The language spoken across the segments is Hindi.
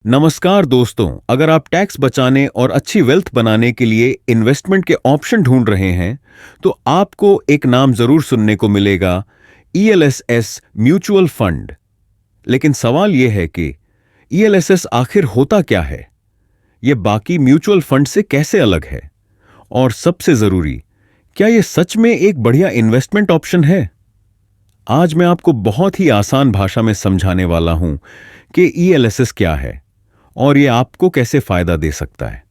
नमस्कार दोस्तों, अगर आप टैक्स बचाने और अच्छी वेल्थ बनाने के लिए इन्वेस्टमेंट के ऑप्शन ढूंढ रहे हैं, तो आपको एक नाम जरूर सुनने को मिलेगा, ईएलएसएस म्यूचुअल फंड। लेकिन सवाल यह है कि ईएलएसएस आखिर होता क्या है? यह बाकी म्यूचुअल फंड से कैसे अलग है? और सबसे जरूरी, क्या यह सच में एक बढ़िया इन्वेस्टमेंट ऑप्शन है? आज मैं आपको बहुत ही आसान भाषा में समझाने वाला हूं कि ईएलएसएस क्या है और ये आपको कैसे फायदा दे सकता है।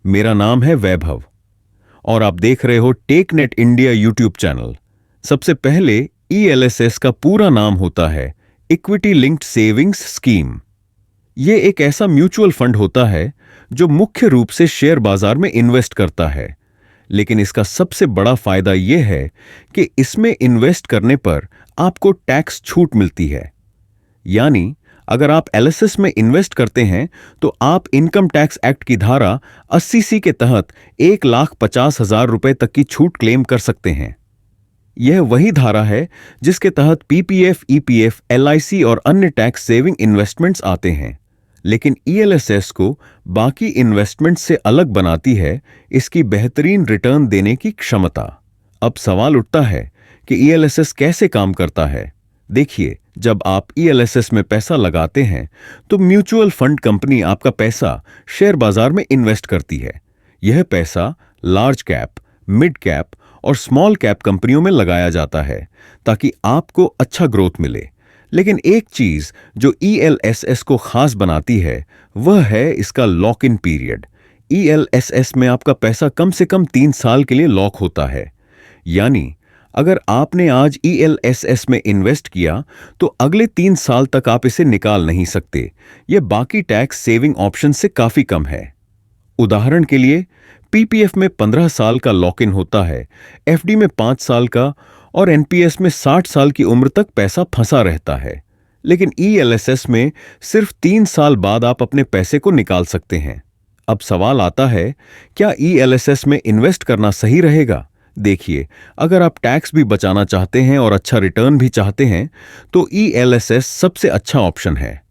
मेरा नाम है वैभव और आप देख रहे हो टेकनेट इंडिया यूट्यूब चैनल। सबसे पहले ईएलएसएस का पूरा नाम होता है इक्विटी लिंक्ड सेविंग्स स्कीम। ये एक ऐसा म्यूचुअल फंड होता है जो मुख्य रूप से शेयर बाजार में इन्वेस्ट करता है। लेकिन इसका सबसे बड़ा फायदा यह है कि इसमें इन्वेस्ट करने पर आपको टैक्स छूट मिलती है। यानी अगर आप एलएसएस में इन्वेस्ट करते हैं तो आप इनकम टैक्स एक्ट की धारा 80C के तहत 1,50,000 रुपए तक की छूट क्लेम कर सकते हैं। यह वही धारा है जिसके तहत पीपीएफ, ईपीएफ, एलआईसी और अन्य टैक्स सेविंग इन्वेस्टमेंट्स आते हैं। लेकिन ईएलएसएस को बाकी इन्वेस्टमेंट से अलग बनाती है इसकी बेहतरीन रिटर्न देने की क्षमता। अब सवाल उठता है कि ईएलएसएस कैसे काम करता है। देखिए, जब आप ईएलएसएस में पैसा लगाते हैं तो म्यूचुअल फंड कंपनी आपका पैसा शेयर बाजार में इन्वेस्ट करती है। यह पैसा लार्ज कैप, मिड कैप और स्मॉल कैप कंपनियों में लगाया जाता है ताकि आपको अच्छा ग्रोथ मिले। लेकिन एक चीज जो ईएलएसएस को खास बनाती है वह है इसका लॉक इन पीरियड। ईएलएसएस में आपका पैसा कम से कम 3 साल के लिए लॉक होता है। यानी अगर आपने आज ईएलएसएस में इन्वेस्ट किया तो अगले 3 साल तक आप इसे निकाल नहीं सकते। यह बाकी टैक्स सेविंग ऑप्शन से काफी कम है। उदाहरण के लिए पीपीएफ में 15 साल का लॉक इन होता है, एफडी में 5 साल का और एनपीएस में 60 साल की उम्र तक पैसा फंसा रहता है। लेकिन ईएलएसएस में सिर्फ 3 साल बाद आप अपने पैसे को निकाल सकते हैं। अब सवाल आता है, क्या ईएलएसएस में इन्वेस्ट करना सही रहेगा? देखिए, अगर आप टैक्स भी बचाना चाहते हैं और अच्छा रिटर्न भी चाहते हैं तो ईएलएसएस सबसे अच्छा ऑप्शन है।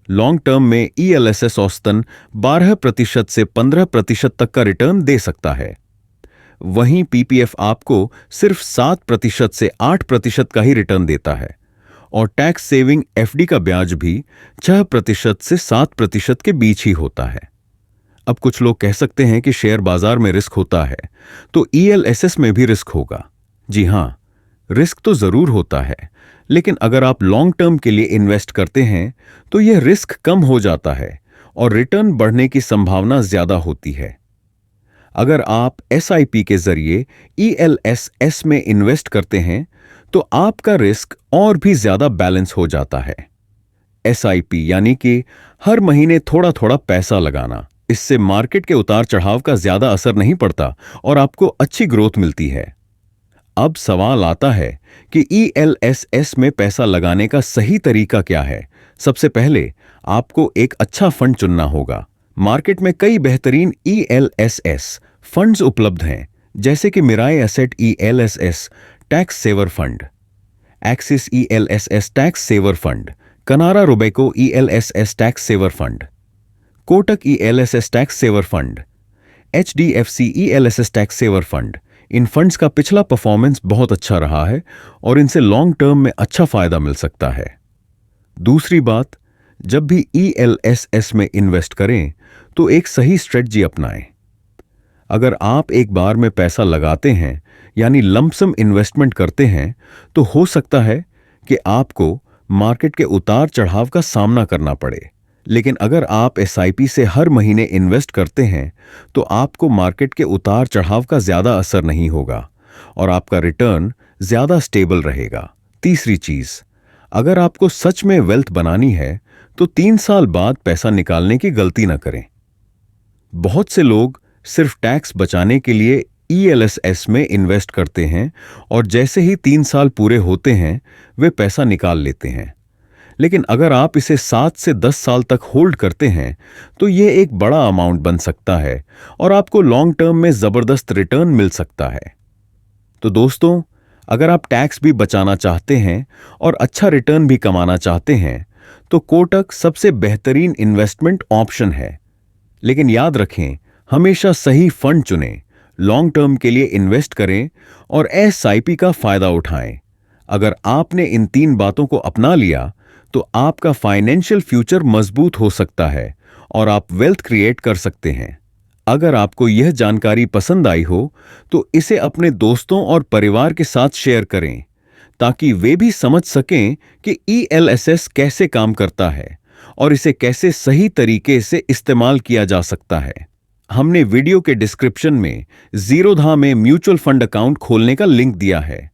लॉन्ग टर्म में ईएलएसएस औसतन 12% से 15% तक का रिटर्न दे सकता है। वहीं पीपीएफ आपको सिर्फ 7% से 8% का ही रिटर्न देता है और टैक्स सेविंग एफडी का ब्याज भी 6% से 7% के बीच ही होता है। अब कुछ लोग कह सकते हैं कि शेयर बाजार में रिस्क होता है तो ईएलएसएस में भी रिस्क होगा। जी हां, रिस्क तो जरूर होता है, लेकिन अगर आप लॉन्ग टर्म के लिए इन्वेस्ट करते हैं तो यह रिस्क कम हो जाता है और रिटर्न बढ़ने की संभावना ज्यादा होती है। अगर आप एसआईपी के जरिए ईएलएसएस में इन्वेस्ट करते हैं तो आपका रिस्क और भी ज्यादा बैलेंस हो जाता है। एसआईपी यानी कि हर महीने थोड़ा थोड़ा पैसा लगाना, इससे मार्केट के उतार चढ़ाव का ज्यादा असर नहीं पड़ता और आपको अच्छी ग्रोथ मिलती है। अब सवाल आता है कि ईएलएसएस में पैसा लगाने का सही तरीका क्या है। सबसे पहले आपको एक अच्छा फंड चुनना होगा। मार्केट में कई बेहतरीन ईएलएसएस फंड्स उपलब्ध हैं, जैसे कि Mirae asset ELSS tax saver fund, Axis ELSS tax saver fund, Canara Robeco ELSS tax saver fund, Kotak ELSS tax saver fund, HDFC ELSS tax saver fund. इन फंड्स का पिछला परफॉर्मेंस बहुत अच्छा रहा है और इनसे लॉन्ग टर्म में अच्छा फायदा मिल सकता है। दूसरी बात, जब भी ईएलएसएस में इन्वेस्ट करें तो एक सही स्ट्रेटजी अपनाएं। अगर आप एक बार में पैसा लगाते हैं यानी लंपसम इन्वेस्टमेंट करते हैं तो हो सकता है कि आपको मार्केट के उतार चढ़ाव का सामना करना पड़े। लेकिन अगर आप एसआईपी से हर महीने इन्वेस्ट करते हैं तो आपको मार्केट के उतार चढ़ाव का ज्यादा असर नहीं होगा और आपका रिटर्न ज्यादा स्टेबल रहेगा। तीसरी चीज, अगर आपको सच में वेल्थ बनानी है तो 3 साल बाद पैसा निकालने की गलती न करें। बहुत से लोग सिर्फ टैक्स बचाने के लिए ईएलएसएस में इन्वेस्ट करते हैं और जैसे ही 3 साल पूरे होते हैं वे पैसा निकाल लेते हैं। लेकिन अगर आप इसे 7 से 10 साल तक होल्ड करते हैं तो यह एक बड़ा अमाउंट बन सकता है और आपको लॉन्ग टर्म में जबरदस्त रिटर्न मिल सकता है। तो दोस्तों, अगर आप टैक्स भी बचाना चाहते हैं और अच्छा रिटर्न भी कमाना चाहते हैं तो कोटक सबसे बेहतरीन इन्वेस्टमेंट ऑप्शन है। लेकिन याद रखें, हमेशा सही फंड चुनें, लॉन्ग टर्म के लिए इन्वेस्ट करें और एसआईपी का फायदा उठाएं। अगर आपने इन 3 बातों को अपना लिया तो आपका फाइनेंशियल फ्यूचर मजबूत हो सकता है और आप वेल्थ क्रिएट कर सकते हैं। अगर आपको यह जानकारी पसंद आई हो तो इसे अपने दोस्तों और परिवार के साथ शेयर करें ताकि वे भी समझ सकें कि ईएलएसएस कैसे काम करता है और इसे कैसे सही तरीके से इस्तेमाल किया जा सकता है। हमने वीडियो के डिस्क्रिप्शन में जीरोधा में म्यूचुअल फंड अकाउंट खोलने का लिंक दिया है।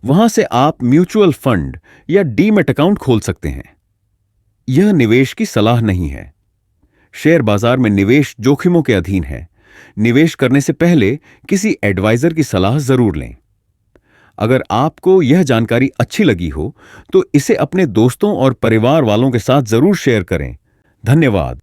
वहां से आप म्यूचुअल फंड या डीमैट अकाउंट खोल सकते हैं। यह निवेश की सलाह नहीं है। शेयर बाजार में निवेश जोखिमों के अधीन है। निवेश करने से पहले किसी एडवाइजर की सलाह जरूर लें। अगर आपको यह जानकारी अच्छी लगी हो तो इसे अपने दोस्तों और परिवार वालों के साथ जरूर शेयर करें। धन्यवाद।